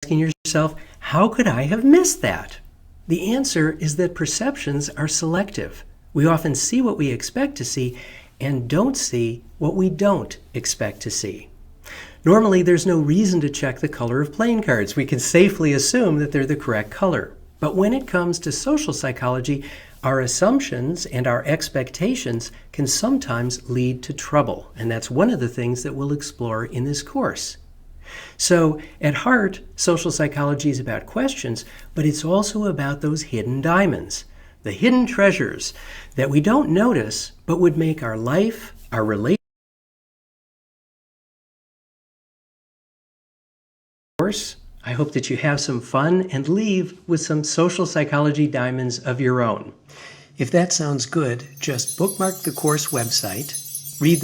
asking yourself, how could I have missed that? The answer is that perceptions are selective. We often see what we expect to see and don't see what we don't expect to see. Normally, there's no reason to check the color of playing cards. We can safely assume that they're the correct color. But when it comes to social psychology, our assumptions and our expectations can sometimes lead to trouble. And that's one of the things that we'll explore in this course. So, at heart, social psychology is about questions, but it's also about those hidden diamonds, the hidden treasures that we don't notice, but would make our life, our relationship. I hope that you have some fun and leave with some social psychology diamonds of your own. If that sounds good, just bookmark the course website, read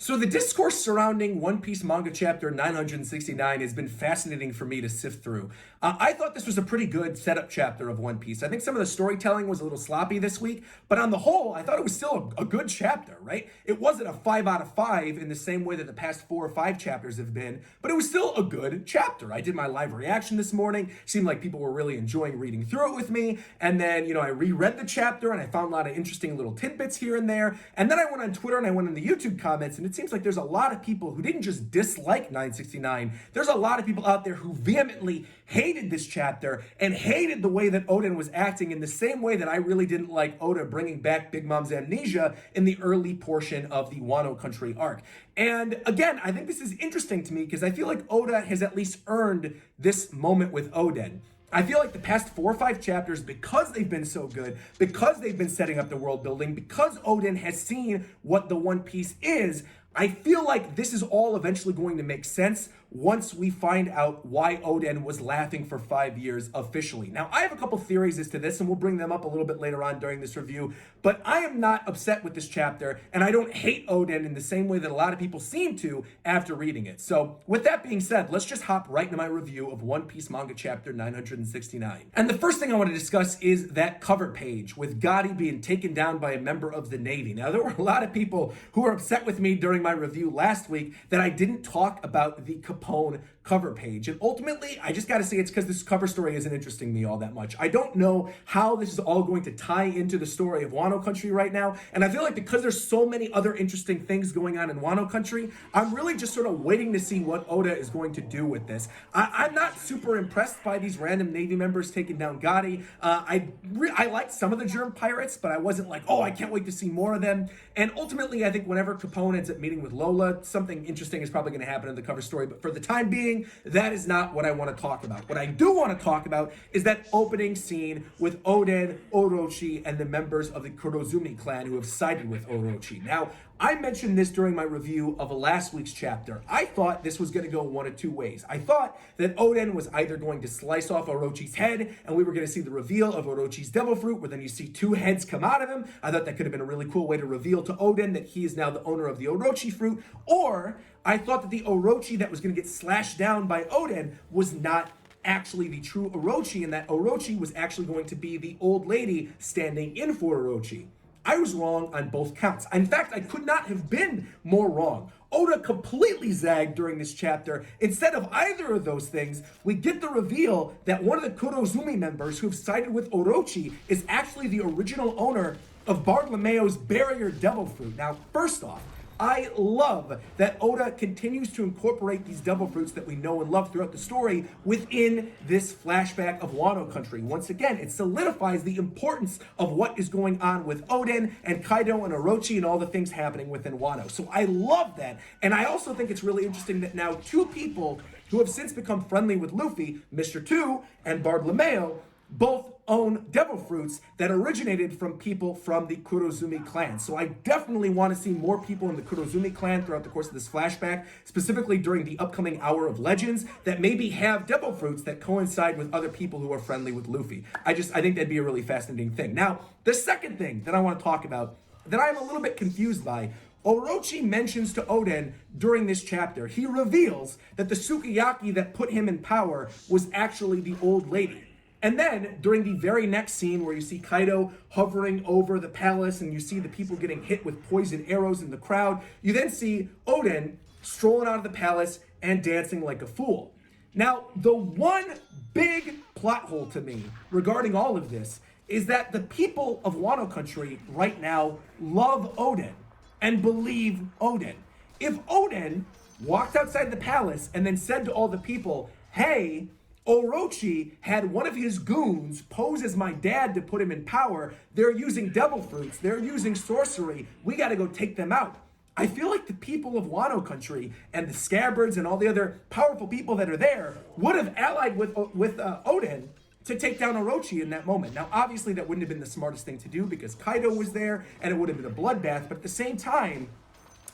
So the discourse surrounding One Piece manga chapter 969 has been fascinating for me to sift through. I thought this was a pretty good setup chapter of One Piece. I think some of the storytelling was a little sloppy this week, but on the whole, I thought it was still a good chapter, right? It wasn't a 5 out of 5 in the same way that the past 4 or 5 chapters have been, but it was still a good chapter. I did my live reaction this morning. Seemed like people were really enjoying reading through it with me. And then, I reread the chapter and I found a lot of interesting little tidbits here and there. And then I went on Twitter and I went in the YouTube comments, and it seems like there's a lot of people who didn't just dislike 969. There's a lot of people out there who vehemently hated this chapter and hated the way that Oden was acting, in the same way that I really didn't like Oda bringing back Big Mom's amnesia in the early portion of the Wano Country arc. And again, I think this is interesting to me because I feel like Oda has at least earned this moment with Oden. I feel like the past 4 or 5 chapters, because they've been so good, because they've been setting up the world building, because Oden has seen what the One Piece is, I feel like this is all eventually going to make sense once we find out why Odin was laughing for 5 years officially. Now, I have a couple theories as to this, and we'll bring them up a little bit later on during this review, but I am not upset with this chapter, and I don't hate Odin in the same way that a lot of people seem to after reading it. So, with that being said, let's just hop right into my review of One Piece manga chapter 969. And the first thing I want to discuss is that cover page with Gotti being taken down by a member of the Navy. Now, there were a lot of people who were upset with me during my review last week that I didn't talk about the Capone cover page. And ultimately, I just got to say it's because this cover story isn't interesting me all that much. I don't know how this is all going to tie into the story of Wano Country right now. And I feel like because there's so many other interesting things going on in Wano Country, I'm really just sort of waiting to see what Oda is going to do with this. I'm not super impressed by these random Navy members taking down Gotti. I liked some of the Germ pirates, but I wasn't like, oh, I can't wait to see more of them. And ultimately, I think whenever Capone ends up meeting with Lola, something interesting is probably going to happen in the cover story. But for the time being, that is not what I want to talk about. What I do want to talk about is that opening scene with Oden, Orochi, and the members of the Kurozumi clan who have sided with Orochi. Now, I mentioned this during my review of last week's chapter. I thought this was going to go one of two ways. I thought that Oden was either going to slice off Orochi's head, and we were going to see the reveal of Orochi's devil fruit, where then you see two heads come out of him. I thought that could have been a really cool way to reveal to Oden that he is now the owner of the Orochi fruit. Or I thought that the Orochi that was going to get slashed down by Oden was not actually the true Orochi, and that Orochi was actually going to be the old lady standing in for Orochi. I was wrong on both counts. In fact, I could not have been more wrong. Oda completely zagged during this chapter. Instead of either of those things, we get the reveal that one of the Kurozumi members who have sided with Orochi is actually the original owner of Bartolomeo's barrier devil fruit. Now, first off, I love that Oda continues to incorporate these devil fruits that we know and love throughout the story within this flashback of Wano Country. Once again, it solidifies the importance of what is going on with Oden and Kaido and Orochi and all the things happening within Wano. So I love that. And I also think it's really interesting that now two people who have since become friendly with Luffy, Mr. Two and Bartolomeo, both own devil fruits that originated from people from the Kurozumi clan. So I definitely want to see more people in the Kurozumi clan throughout the course of this flashback, specifically during the upcoming Hour of Legends, that maybe have devil fruits that coincide with other people who are friendly with Luffy. I think that'd be a really fascinating thing. Now, the second thing that I want to talk about that I'm a little bit confused by, Orochi mentions to Oden during this chapter, he reveals that the Sukiyaki that put him in power was actually the old lady. And then, during the very next scene where you see Kaido hovering over the palace and you see the people getting hit with poison arrows in the crowd, you then see Oden strolling out of the palace and dancing like a fool. Now, the one big plot hole to me regarding all of this is that the people of Wano Country right now love Oden and believe Oden. If Oden walked outside the palace and then said to all the people, hey, Orochi had one of his goons pose as my dad to put him in power. They're using devil fruits. They're using sorcery. We got to go take them out. I feel like the people of Wano Country and the Scabbards and all the other powerful people that are there would have allied with Oden to take down Orochi in that moment. Now, obviously, that wouldn't have been the smartest thing to do because Kaido was there and it would have been a bloodbath. But at the same time,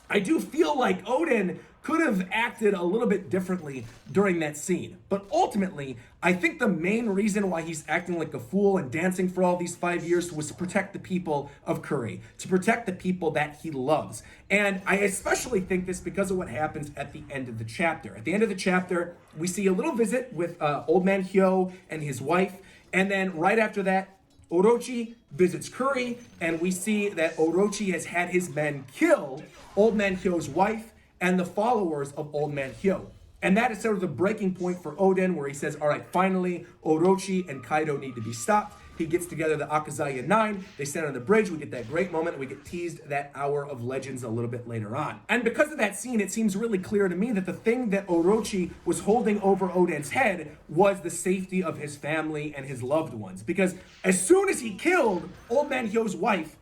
I do feel like Oden could have acted a little bit differently during that scene. But ultimately, I think the main reason why he's acting like a fool and dancing for all these 5 years was to protect the people of Curry, to protect the people that he loves. And I especially think this because of what happens at the end of the chapter. At the end of the chapter, we see a little visit with Old Man Hyo and his wife. And then right after that, Orochi visits Curry, and we see that Orochi has had his men kill Old Man Hyo's wife and the followers of Old Man Hyo. And that is sort of the breaking point for Oden, where he says, all right, finally, Orochi and Kaido need to be stopped. He gets together the Akazaya 9, they stand on the bridge, we get that great moment, and we get teased that Hour of Legends a little bit later on. And because of that scene, it seems really clear to me that the thing that Orochi was holding over Oden's head was the safety of his family and his loved ones. Because as soon as he killed Old Man Hyo's wife,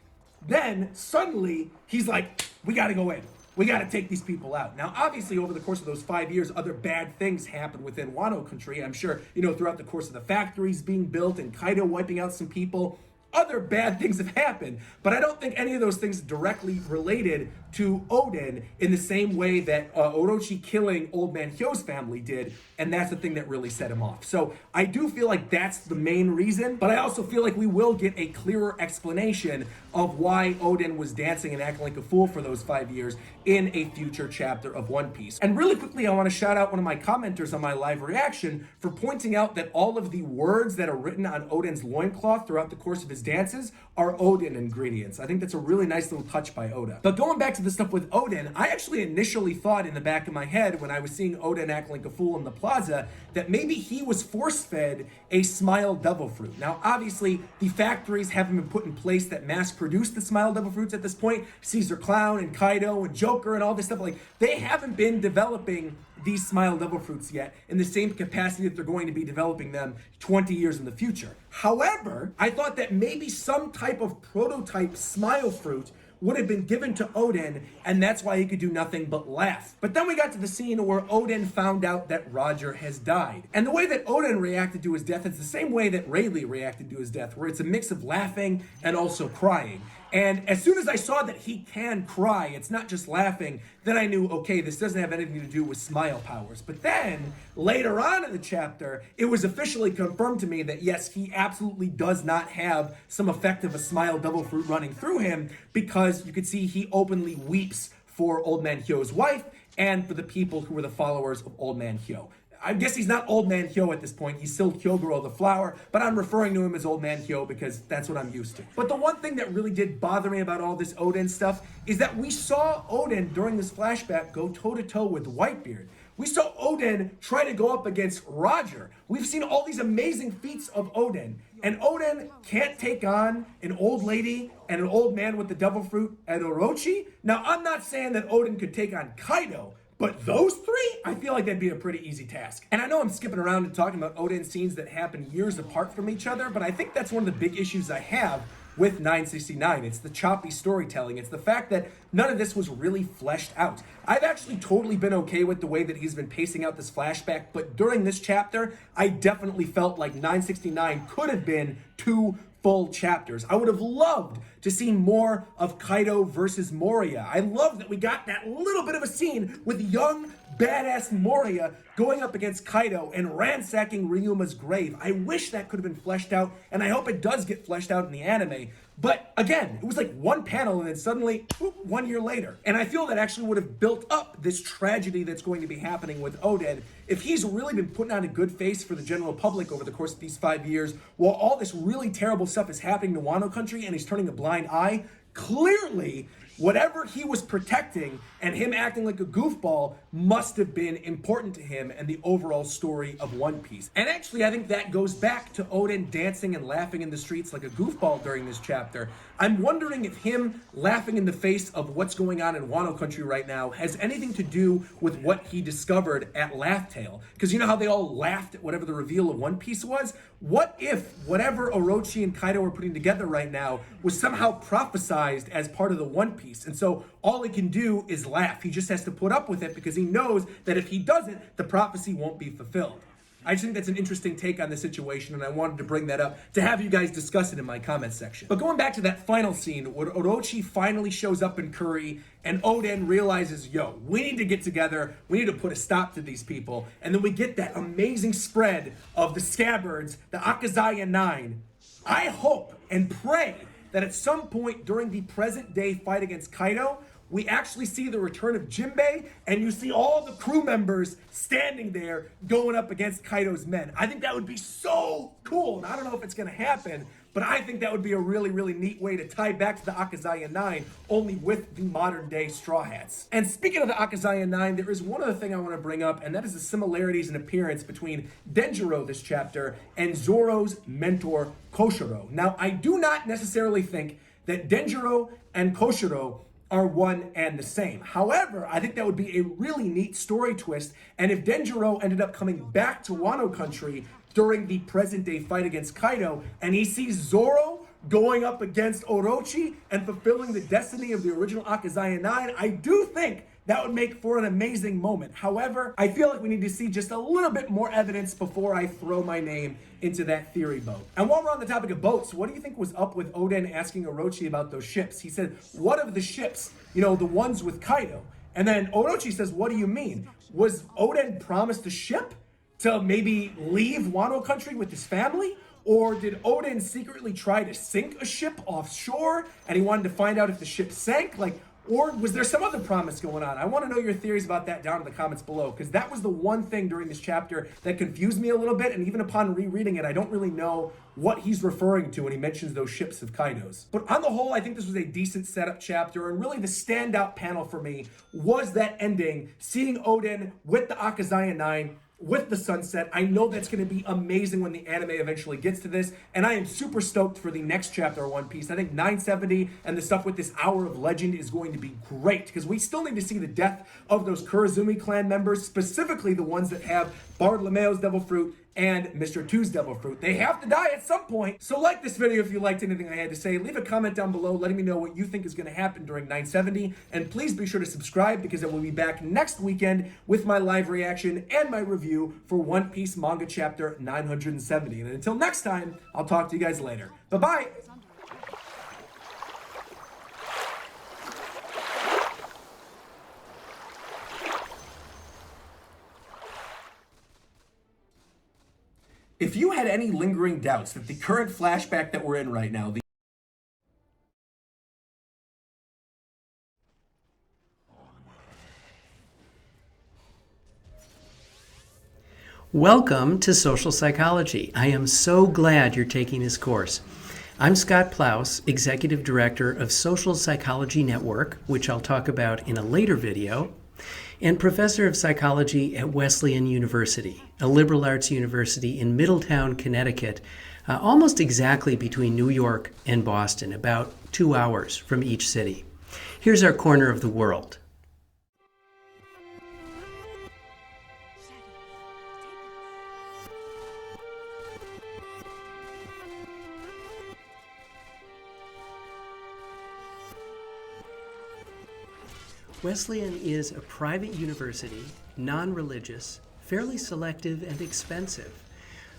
then suddenly he's like, we gotta go in. We got to take these people out. Now, obviously, over the course of those 5 years, other bad things happened within Wano Country. I'm sure, throughout the course of the factories being built and Kaido wiping out some people, other bad things have happened, but I don't think any of those things directly related to Odin in the same way that Orochi killing Old Man Hyo's family did, and that's the thing that really set him off. So I do feel like that's the main reason, but I also feel like we will get a clearer explanation of why Odin was dancing and acting like a fool for those 5 years in a future chapter of One Piece. And really quickly, I want to shout out one of my commenters on my live reaction for pointing out that all of the words that are written on Odin's loincloth throughout the course of his dances are Odin ingredients. I think that's a really nice little touch by Oda. But going back to the stuff with Odin, I actually initially thought in the back of my head when I was seeing Odin act like a fool in the plaza that maybe he was force-fed a Smile Devil Fruit. Now, obviously, the factories haven't been put in place that mass-produce the Smile Devil Fruits at this point. Caesar Clown and Kaido and Joker and all this stuff, like, they haven't been developing these Smile Devil Fruits yet in the same capacity that they're going to be developing them 20 years in the future. However, I thought that maybe some type of prototype Smile Fruit would have been given to Odin, and that's why he could do nothing but laugh. But then we got to the scene where Odin found out that Roger has died. And the way that Odin reacted to his death is the same way that Rayleigh reacted to his death, where it's a mix of laughing and also crying. And as soon as I saw that he can cry, it's not just laughing, then I knew, okay, this doesn't have anything to do with smile powers. But then, later on in the chapter, it was officially confirmed to me that yes, he absolutely does not have some effect of a Smile Devil Fruit running through him, because you could see he openly weeps for Old Man Hyo's wife and for the people who were the followers of Old Man Hyo. I guess he's not Old Man Hyo at this point. He's still Kyogoro the Flower, but I'm referring to him as Old Man Hyo because that's what I'm used to. But the one thing that really did bother me about all this Odin stuff is that we saw Odin during this flashback go toe-to-toe with Whitebeard. We saw Odin try to go up against Roger. We've seen all these amazing feats of Odin, and Odin can't take on an old lady and an old man with the devil fruit at Orochi. Now, I'm not saying that Odin could take on Kaido, but those three, I feel like that'd be a pretty easy task. And I know I'm skipping around and talking about Odin scenes that happen years apart from each other, but I think that's one of the big issues I have with 969. It's the choppy storytelling. It's the fact that none of this was really fleshed out. I've actually totally been okay with the way that he's been pacing out this flashback, but during this chapter, I definitely felt like 969 could have been 2 full chapters. I would have loved to see more of Kaido versus Moria. I love that we got that little bit of a scene with young, badass Moria going up against Kaido and ransacking Ryuma's grave. I wish that could have been fleshed out, and I hope it does get fleshed out in the anime. But again, it was like one panel and then suddenly, 1 year later. And I feel that actually would have built up this tragedy that's going to be happening with Odin if he's really been putting on a good face for the general public over the course of these 5 years, while all this really terrible stuff is happening to Wano Country and he's turning a blind eye. Clearly, whatever he was protecting and him acting like a goofball must have been important to him and the overall story of One Piece. And actually, I think that goes back to Odin dancing and laughing in the streets like a goofball during this chapter. I'm wondering if him laughing in the face of what's going on in Wano Country right now has anything to do with what he discovered at Laugh Tale. Because you know how they all laughed at whatever the reveal of One Piece was? What if whatever Orochi and Kaido are putting together right now was somehow prophesized as part of the One Piece? And so all he can do is laugh. He just has to put up with it because he knows that if he doesn't, the prophecy won't be fulfilled. I just think that's an interesting take on the situation, and I wanted to bring that up to have you guys discuss it in my comments section. But going back to that final scene where Orochi finally shows up in Curry and Odin realizes, yo, we need to get together, we need to put a stop to these people, and then we get that amazing spread of the scabbards, the Akazaya 9. I hope and pray that at some point during the present day fight against Kaido, we actually see the return of Jinbei, and you see all the crew members standing there going up against Kaido's men. I think that would be so cool, and I don't know if it's gonna happen, but I think that would be a really, really neat way to tie back to the Akazaya 9, only with the modern day Straw Hats. And speaking of the Akazaya 9, there is one other thing I want to bring up, and that is the similarities in appearance between Denjiro this chapter and Zoro's mentor, Koshiro. Now, I do not necessarily think that Denjiro and Koshiro are one and the same. However, I think that would be a really neat story twist, and if Denjiro ended up coming back to Wano Country during the present day fight against Kaido, and he sees Zoro going up against Orochi and fulfilling the destiny of the original Akazaya 9, I do think that would make for an amazing moment. However, I feel like we need to see just a little bit more evidence before I throw my name into that theory boat. And while we're on the topic of boats, what do you think was up with Odin asking Orochi about those ships? He said, what of the ships? You know, the ones with Kaido. And then Orochi says, what do you mean? Was Odin promised a ship to maybe leave Wano country with his family? Or did Odin secretly try to sink a ship offshore and he wanted to find out if the ship sank? Or was there some other promise going on? I want to know your theories about that down in the comments below, because that was the one thing during this chapter that confused me a little bit, and even upon rereading it, I don't really know what he's referring to when he mentions those ships of Kaido's. But on the whole, I think this was a decent setup chapter, and really the standout panel for me was that ending, seeing Odin with the Akazaya 9, with the sunset. I know that's going to be amazing when the anime eventually gets to this, and I am super stoked for the next chapter of One Piece. I think 970 and the stuff with this Hour of Legend is going to be great, because we still need to see the death of those Kurazumi clan members, specifically the ones that have Bartolomeo's Devil Fruit and Mr. Two's Devil Fruit. They have to die at some point. So like this video if you liked anything I had to say. Leave a comment down below letting me know what you think is going to happen during 970. And please be sure to subscribe, because I will be back next weekend with my live reaction and my review for One Piece manga chapter 970. And until next time, I'll talk to you guys later. Bye-bye! If you had any lingering doubts that the current flashback that we're in right now, Welcome to Social Psychology. I am so glad you're taking this course. I'm Scott Plouse, Executive Director of Social Psychology Network, which I'll talk about in a later video, and Professor of Psychology at Wesleyan University, a liberal arts university in Middletown, Connecticut, almost exactly between New York and Boston, about 2 hours from each city. Here's our corner of the world. Wesleyan is a private university, non-religious, fairly selective and expensive.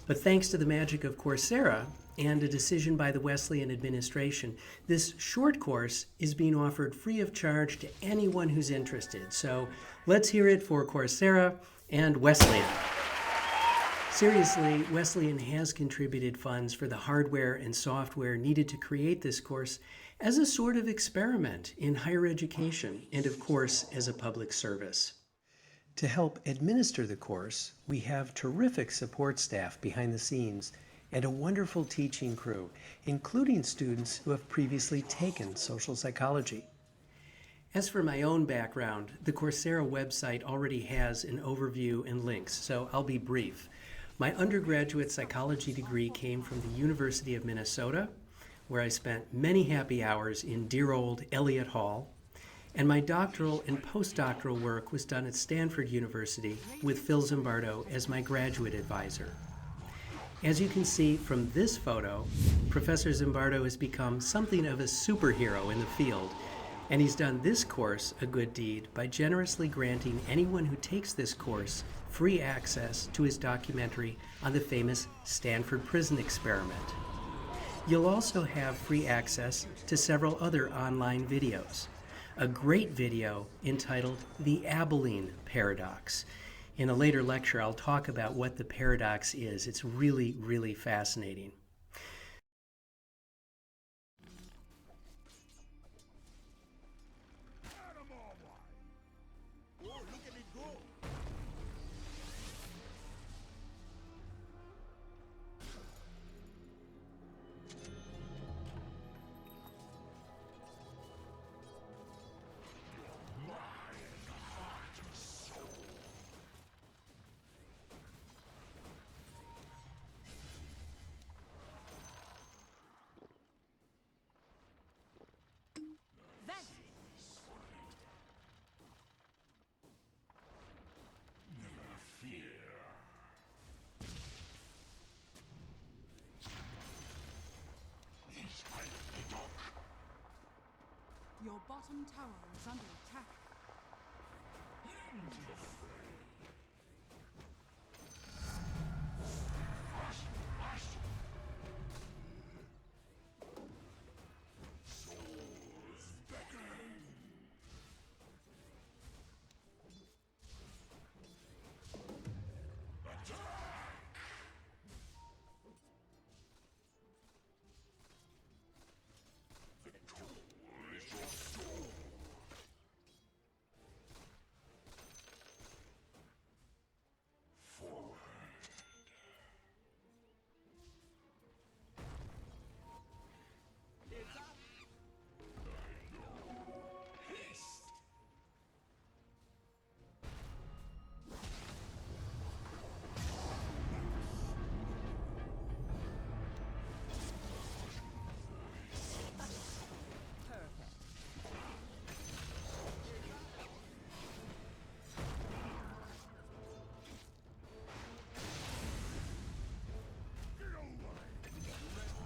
But thanks to the magic of Coursera and a decision by the Wesleyan administration, this short course is being offered free of charge to anyone who's interested. So let's hear it for Coursera and Wesleyan. Seriously, Wesleyan has contributed funds for the hardware and software needed to create this course as a sort of experiment in higher education and, of course, as a public service. To help administer the course, we have terrific support staff behind the scenes and a wonderful teaching crew, including students who have previously taken social psychology. As for my own background, the Coursera website already has an overview and links, so I'll be brief. My undergraduate psychology degree came from the University of Minnesota, where I spent many happy hours in dear old Elliott Hall, and my doctoral and postdoctoral work was done at Stanford University with Phil Zimbardo as my graduate advisor. As you can see from this photo, Professor Zimbardo has become something of a superhero in the field, and he's done this course a good deed by generously granting anyone who takes this course free access to his documentary on the famous Stanford Prison Experiment. You'll also have free access to several other online videos. A great video entitled The Abilene Paradox. In a later lecture, I'll talk about what the paradox is. It's really, really fascinating. Your bottom tower is under attack.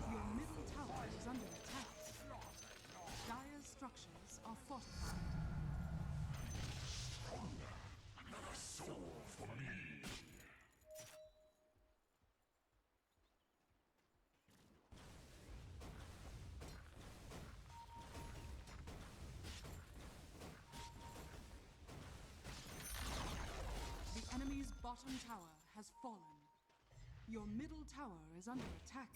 Your middle tower is under attack. Dire's structures are fortified. Another soul for me. The enemy's bottom tower has fallen. Your middle tower is under attack.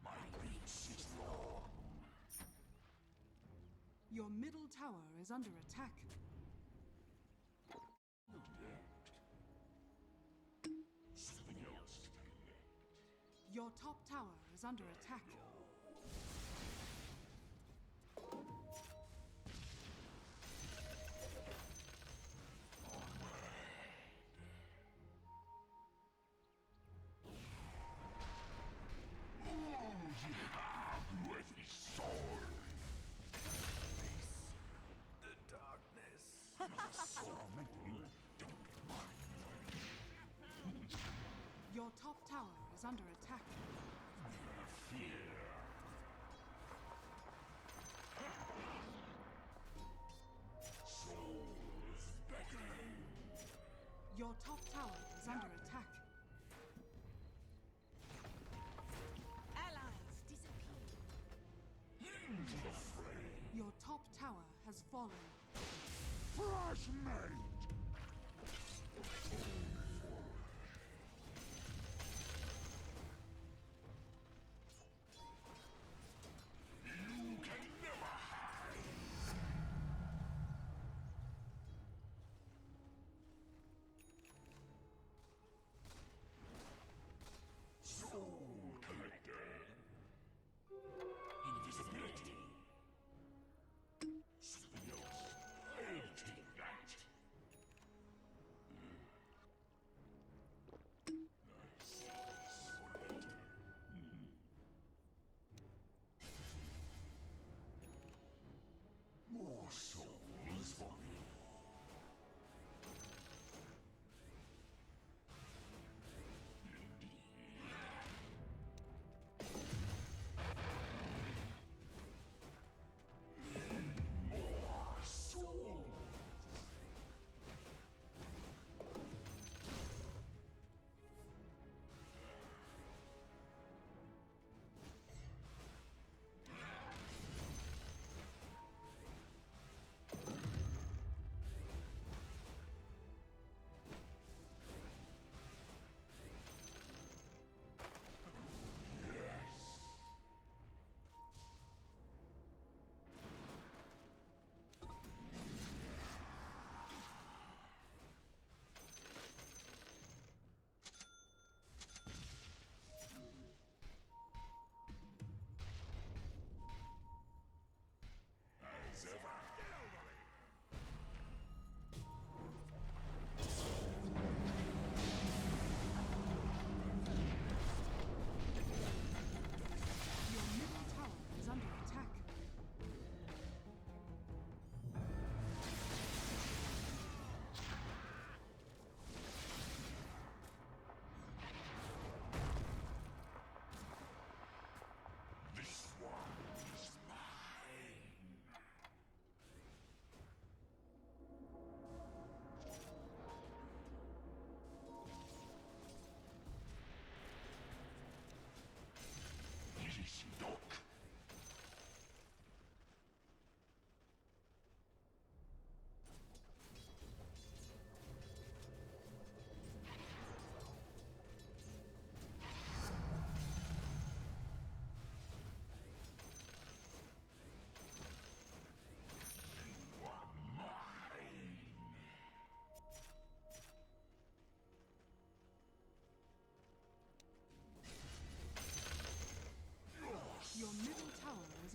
My reach is long. Your middle tower is under attack. Something else to collect. Your top tower is under attack. With his sword. The darkness. Tormenting. Don't mind. Your top tower is under attack. Fear. Souls beckon. Your top tower is under attack. Allies disappear. Into the fray. Your top tower has fallen. Fresh mate. You can never hide. Soul collector. Invisibility. Something else. I'll take that.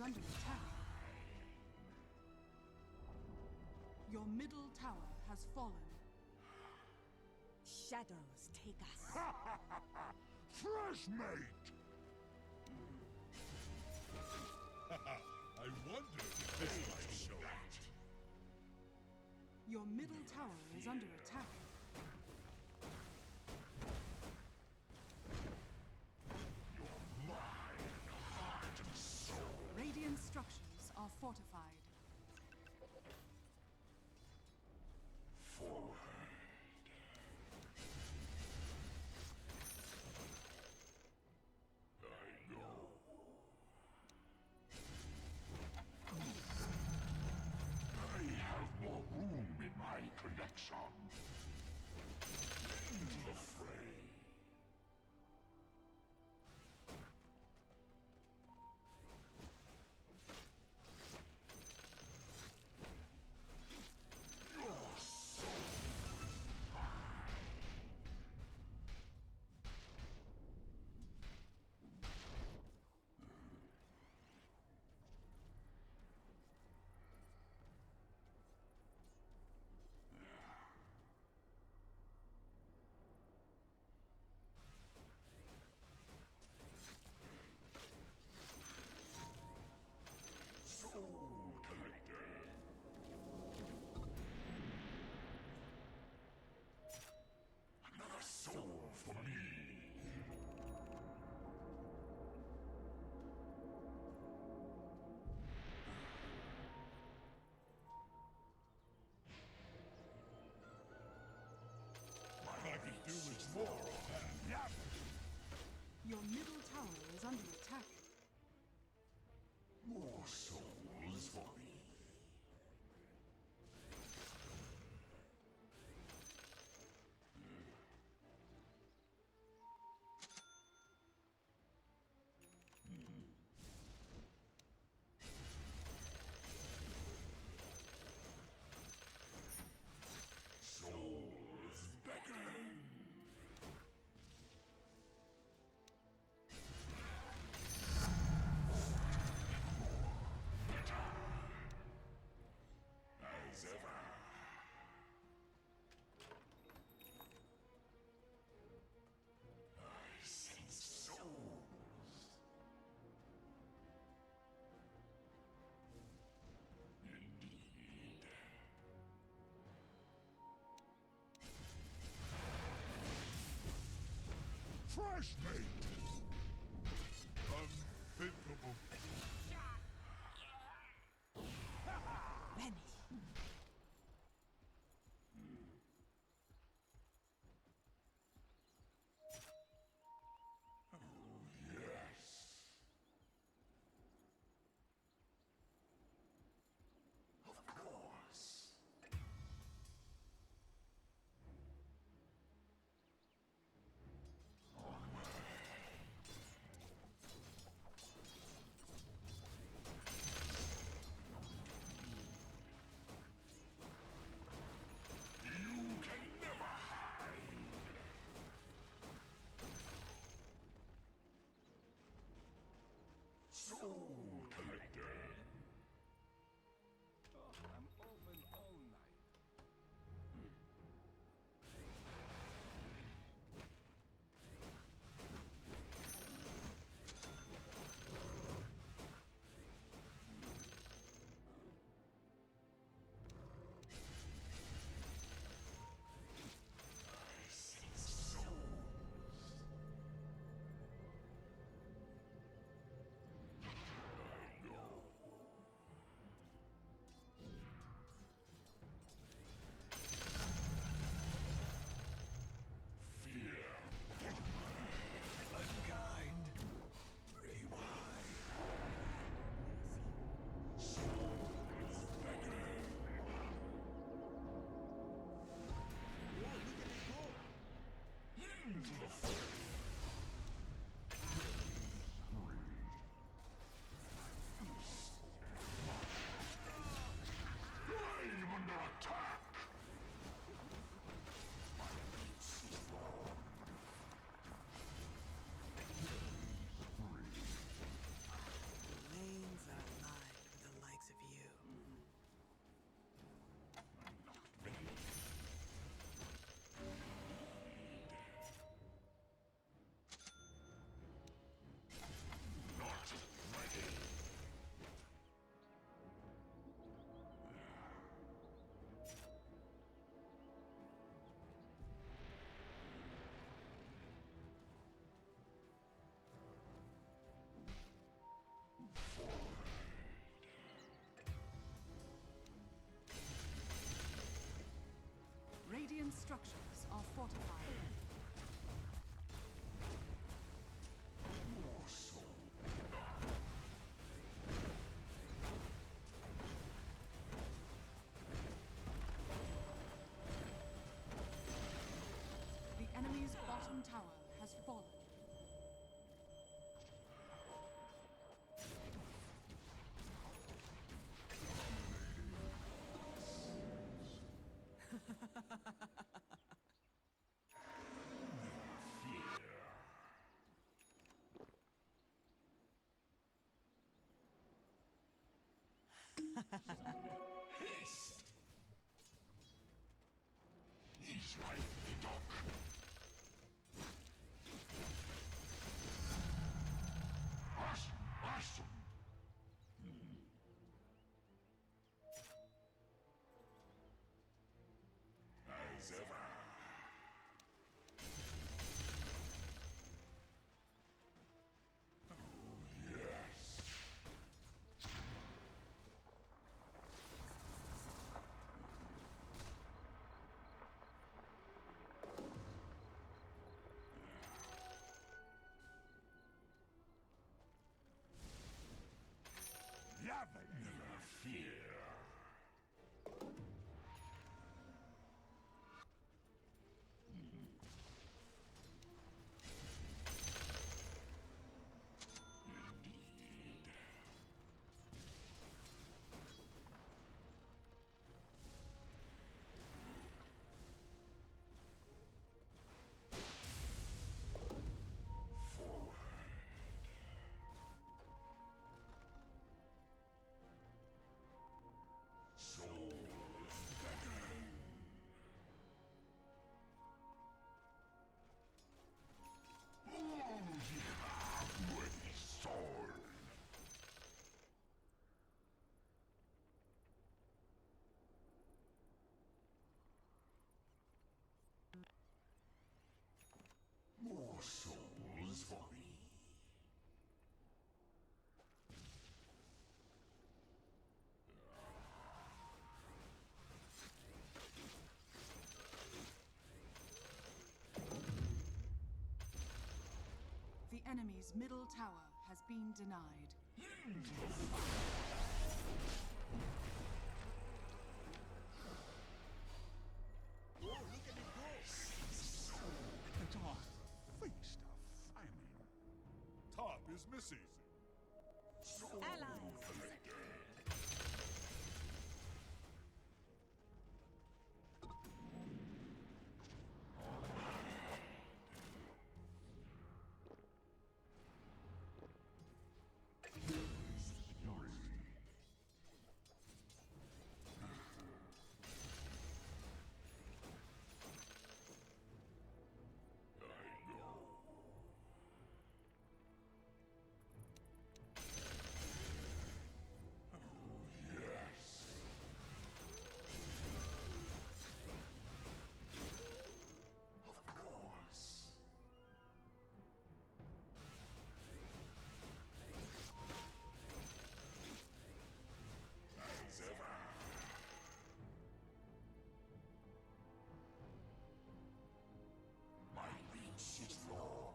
under attack. Your middle tower has fallen. Shadows take us. Fresh mate! I wonder if this might show it. Your middle tower is under attack. Mind, heart, and soul. Radiant structures are fortified. Forward. I go. I have more room in my collection. Into the fray. Your soul. Soul Collector. Another soul for me. I could do with more of that. Yep. Your middle tower is under attack. More souls for me. Souls beckon. As ever. I sense souls. Indeed. Fresh mate! Unthinkable. Vanish. Yes. Of course. Onward. Haste! He's like the dog. Awesome! As ever. Never fear. Soul beckon. With soul. More souls for me. The enemy's middle tower has been denied. The dark faced a famine. Top is missing. Allies. As ever. My reach is long.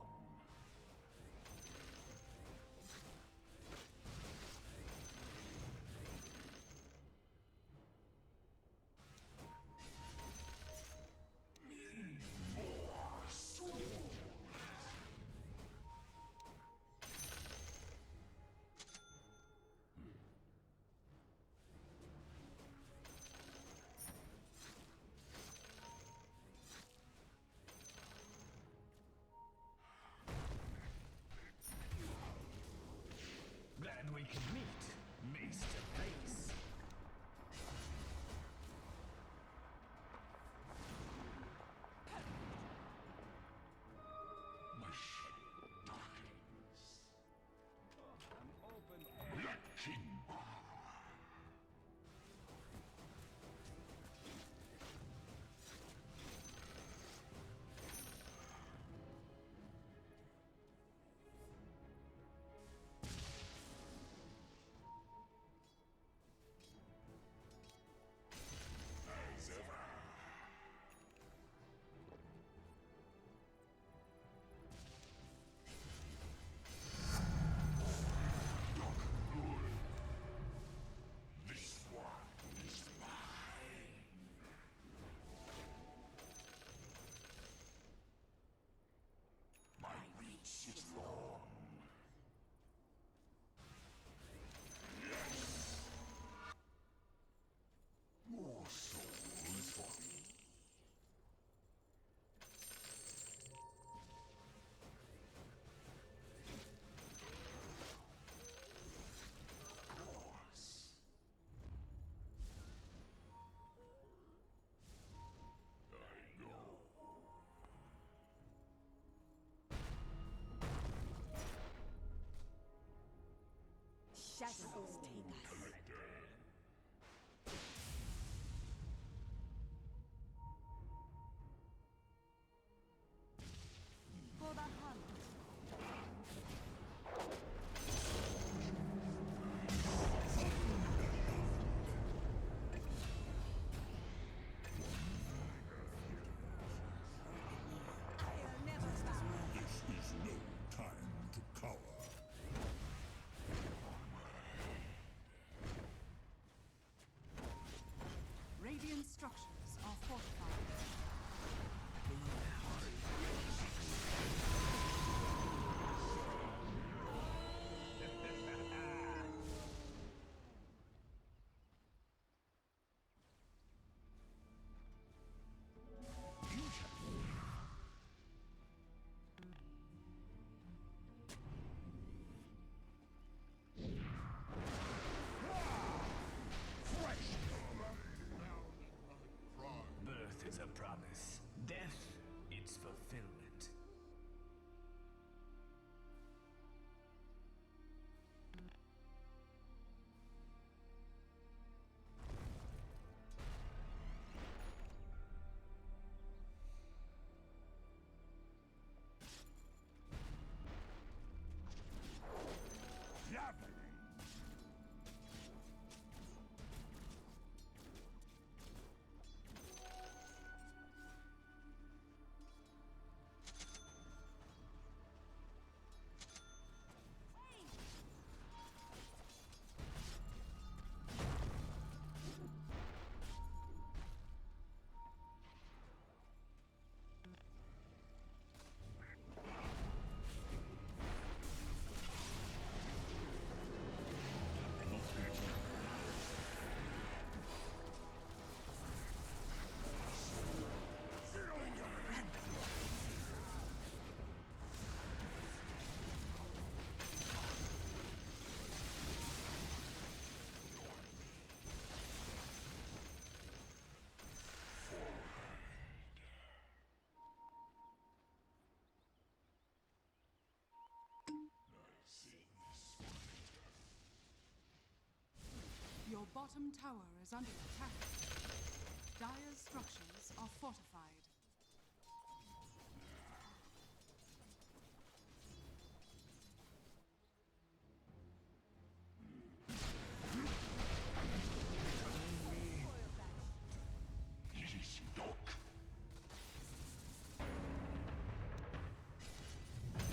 Need more souls. Then we can meet face to face. Machine darkens. An open air. Black King. As ever. Not good. Shadows take us. For the hunt. I'll never bow. This is no time to cower. Radiant structures are fortified. Birth is a promise. Death, its fulfillment. Javelin! Your bottom tower is under attack. Dire's structures are fortified.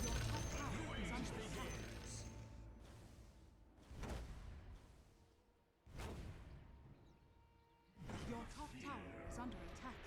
Your top tower is under attack. Your top tower is under attack.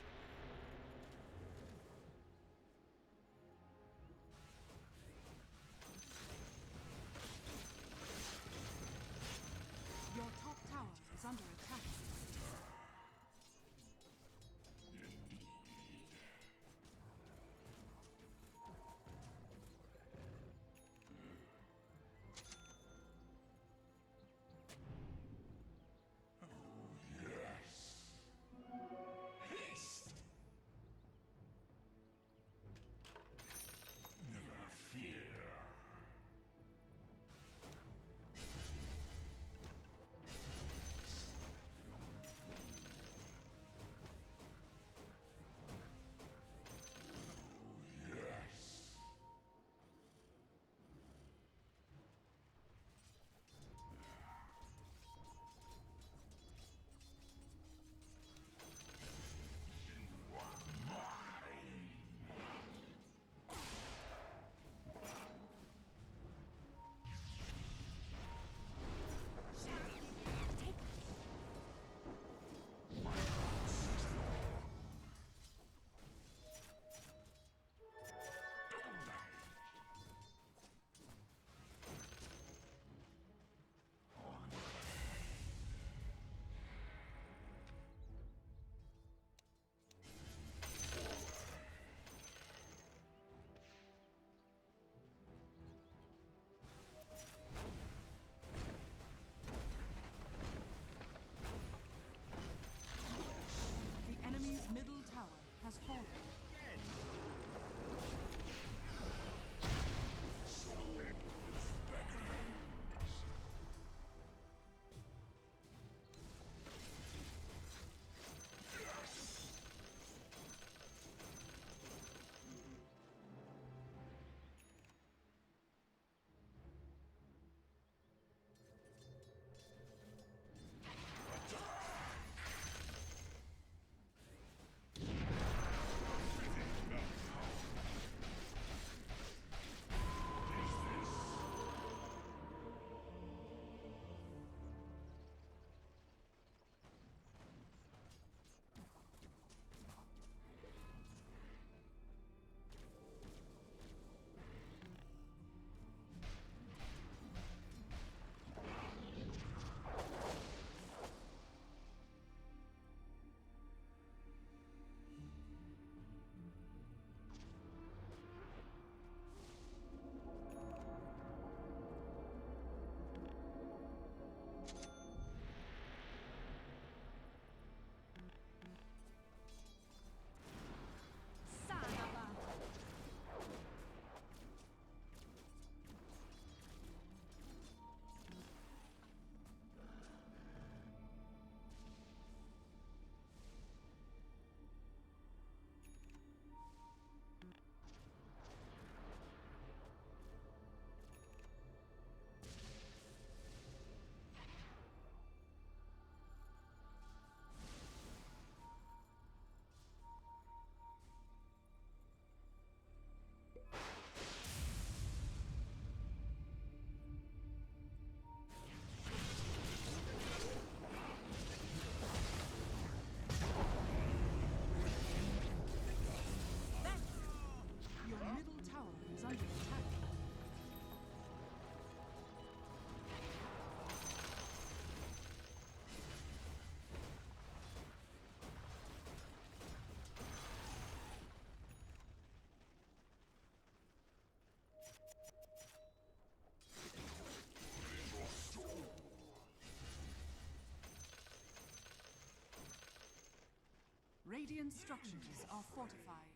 Radiant structures are fortified.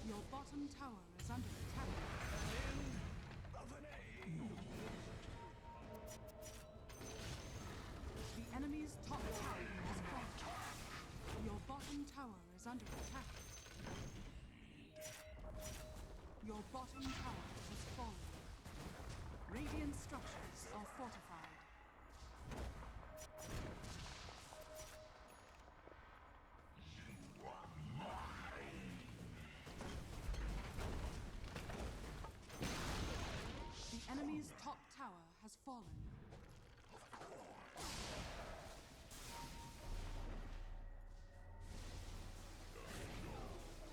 Your bottom tower is under attack. The enemy's top tower has fallen. Your bottom tower is under attack. Your bottom tower has fallen. Radiant structures are fortified. The enemy's top tower has fallen.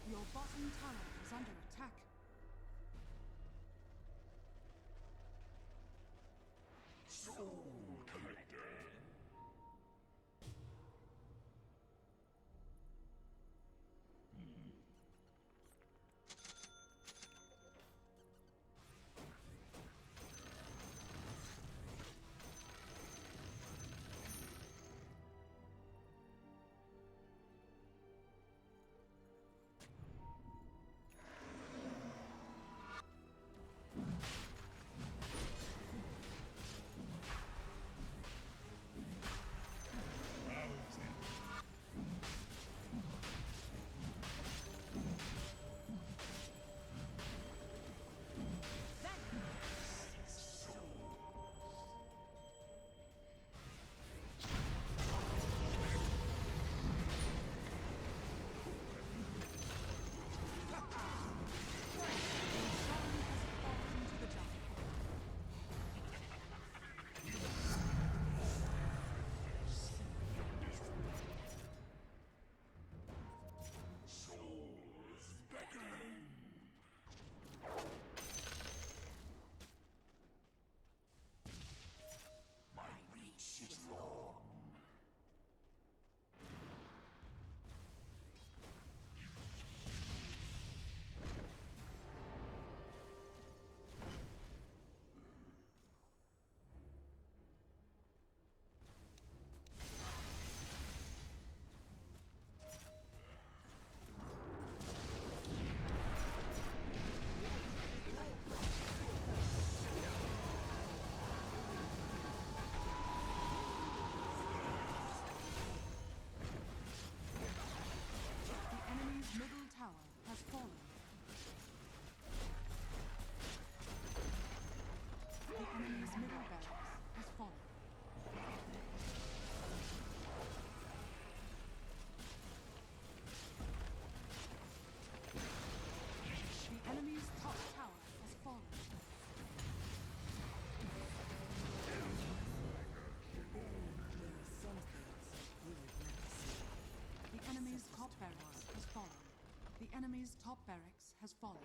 Your bottom tower is under attack. Soul Collector. Middle tower has fallen. The enemy's middle barracks has fallen. The enemy's top tower has fallen. The enemy's top barracks has fallen. The enemy's top barracks has fallen.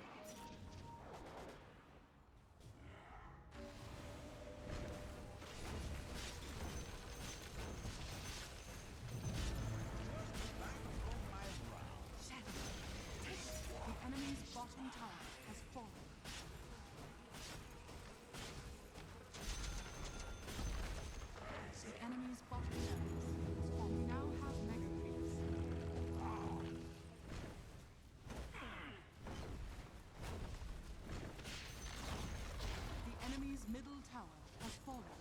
The enemy's bottom tower has fallen. The enemy's bottom barracks has fallen. We now have mega creeps. The enemy's middle tower has fallen.